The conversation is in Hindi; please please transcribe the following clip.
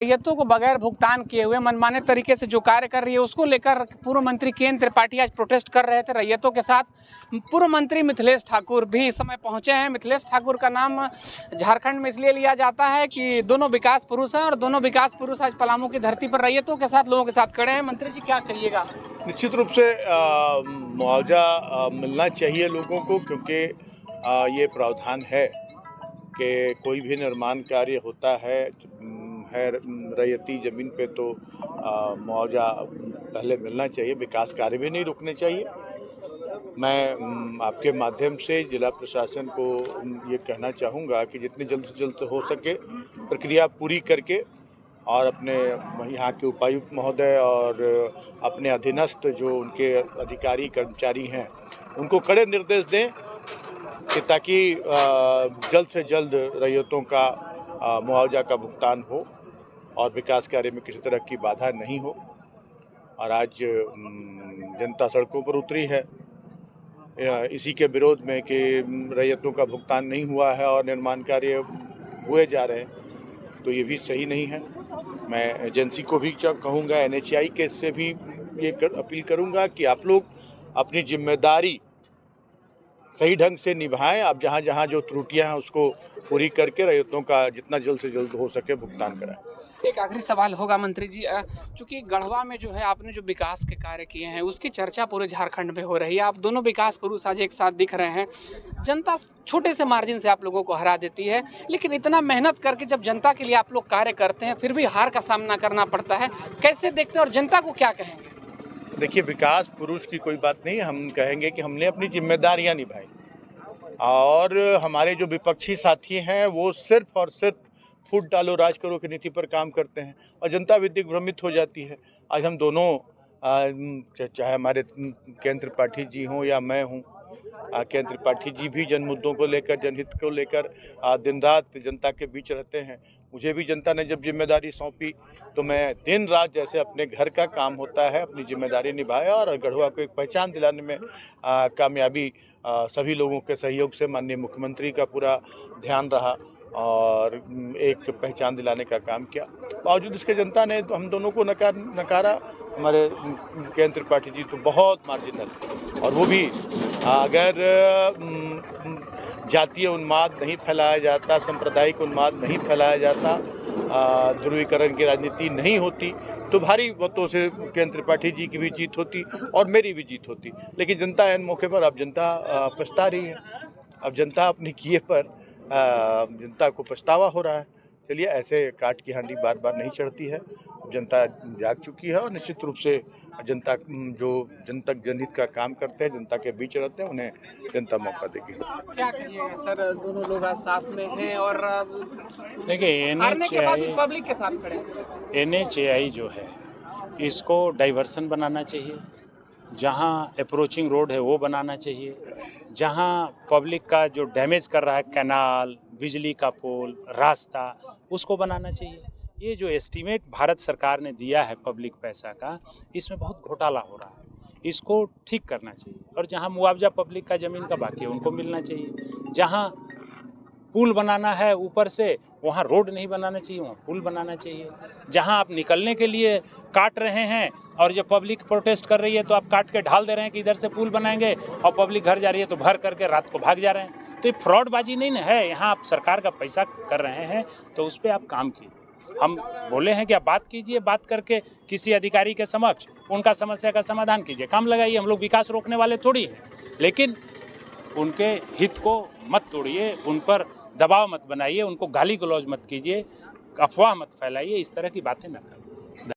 रैयतों को बगैर भुगतान किए हुए मनमाने तरीके से जो कार्य कर रही है उसको लेकर पूर्व मंत्री केएन त्रिपाठी आज प्रोटेस्ट कर रहे थे रैयतों के साथ। पूर्व मंत्री मिथिलेश ठाकुर भी इस समय पहुंचे हैं। मिथिलेश ठाकुर का नाम झारखंड में इसलिए लिया जाता है कि दोनों विकास पुरुष हैं और दोनों विकास पुरुष आज पलामू की धरती पर रैयतों के साथ, लोगों के साथ खड़े हैं। मंत्री जी, क्या कहिएगा? निश्चित रूप से मुआवजा मिलना चाहिए लोगों को, क्योंकि ये प्रावधान है कि कोई भी निर्माण कार्य होता है रैयती ज़मीन पे तो मुआवजा पहले मिलना चाहिए। विकास कार्य भी नहीं रुकने चाहिए। मैं आपके माध्यम से जिला प्रशासन को ये कहना चाहूँगा कि जितनी जल्द से जल्द हो सके प्रक्रिया पूरी करके और अपने यहाँ के उपायुक्त महोदय और अपने अधीनस्थ जो उनके अधिकारी कर्मचारी हैं उनको कड़े निर्देश दें कि ताकि जल्द से जल्द रैयतों का मुआवजा का भुगतान हो और विकास कार्य में किसी तरह की बाधा नहीं हो। और आज जनता सड़कों पर उतरी है इसी के विरोध में कि रैयतों का भुगतान नहीं हुआ है और निर्माण कार्य हुए जा रहे हैं, तो ये भी सही नहीं है। मैं एजेंसी को भी कहूँगा, NHAI के से भी ये अपील करूँगा कि आप लोग अपनी जिम्मेदारी सही ढंग से निभाएं। आप जहाँ जहाँ जो त्रुटियाँ हैं उसको पूरी करके रैयतों का जितना जल्द से जल्द हो सके भुगतान कराएं। एक आखिरी सवाल होगा मंत्री जी, चूंकि गढ़वा में जो है आपने जो विकास के कार्य किए हैं उसकी चर्चा पूरे झारखंड में हो रही है। आप दोनों विकास पुरुष आज एक साथ दिख रहे हैं। जनता छोटे से मार्जिन से आप लोगों को हरा देती है, लेकिन इतना मेहनत करके जब जनता के लिए आप लोग कार्य करते हैं फिर भी हार का सामना करना पड़ता है। कैसे देखते हैं और जनता को क्या कहेंगे? देखिए, विकास पुरुष की कोई बात नहीं, हम कहेंगे कि हमने अपनी जिम्मेदारियां निभाई और हमारे जो विपक्षी साथी हैं वो सिर्फ और सिर्फ फूट डालो राज करो की नीति पर काम करते हैं और जनता भी दिग्भ्रमित हो जाती है। आज हम दोनों चाहे हमारे केएन त्रिपाठी जी हों या मैं हूं, केएन त्रिपाठी जी भी जन मुद्दों को लेकर, जनहित को लेकर दिन रात जनता के बीच रहते हैं। मुझे भी जनता ने जब जिम्मेदारी सौंपी तो मैं दिन रात जैसे अपने घर का काम होता है अपनी जिम्मेदारी निभाया और गढ़वा को एक पहचान दिलाने में कामयाबी सभी लोगों के सहयोग से माननीय मुख्यमंत्री का पूरा ध्यान रहा और एक पहचान दिलाने का काम किया। बावजूद इसके जनता ने हम दोनों को नकारा। हमारे केएन त्रिपाठी जी तो बहुत मार्जिनल, और वो भी अगर जातीय उन्माद नहीं फैलाया जाता, सांप्रदायिक उन्माद नहीं फैलाया जाता, ध्रुवीकरण की राजनीति नहीं होती तो भारी मतों से केएन त्रिपाठी जी की भी जीत होती और मेरी भी जीत होती। लेकिन जनता इन मौके पर अब जनता पछता रही है। अब जनता अपने किए पर जनता को पछतावा हो रहा है। चलिए, ऐसे काट की हांडी बार बार नहीं चढ़ती है। जनता जाग चुकी है और निश्चित रूप से जनता जो जनतक जनहित का काम करते हैं, जनता के बीच रहते हैं, उन्हें जनता मौका देगी। क्या कहिएगा सर, दोनों लोग आज साथ में हैं और देखिए, हारने के बाद भी पब्लिक के साथ खड़े हैं। NHAI जो है इसको डाइवर्सन बनाना चाहिए, जहाँ अप्रोचिंग रोड है वो बनाना चाहिए, जहाँ पब्लिक का जो डैमेज कर रहा है कैनाल, बिजली का पोल, रास्ता, उसको बनाना चाहिए। ये जो एस्टीमेट भारत सरकार ने दिया है पब्लिक पैसा का, इसमें बहुत घोटाला हो रहा है, इसको ठीक करना चाहिए। और जहाँ मुआवजा पब्लिक का ज़मीन का बाकी है उनको मिलना चाहिए। जहाँ पुल बनाना है ऊपर से, वहाँ रोड नहीं बनाना चाहिए, वहाँ पुल बनाना चाहिए। जहाँ आप निकलने के लिए काट रहे हैं और जब पब्लिक प्रोटेस्ट कर रही है तो आप काट के ढाल दे रहे हैं कि इधर से पुल बनाएंगे और पब्लिक घर जा रही है तो भर करके रात को भाग जा रहे हैं। तो ये फ्रॉडबाजी नहीं ना है, यहाँ आप सरकार का पैसा कर रहे हैं तो उस पर आप काम कीजिए। हम बोले हैं कि आप बात कीजिए, बात करके किसी अधिकारी के समक्ष उनका समस्या का समाधान कीजिए, काम लगाइए। हम लोग विकास रोकने वाले थोड़ी हैं, लेकिन उनके हित को मत तोड़िए, उन पर दबाव मत बनाइए, उनको गाली गलौज मत कीजिए, अफवाह मत फैलाइए, इस तरह की बातें न करें।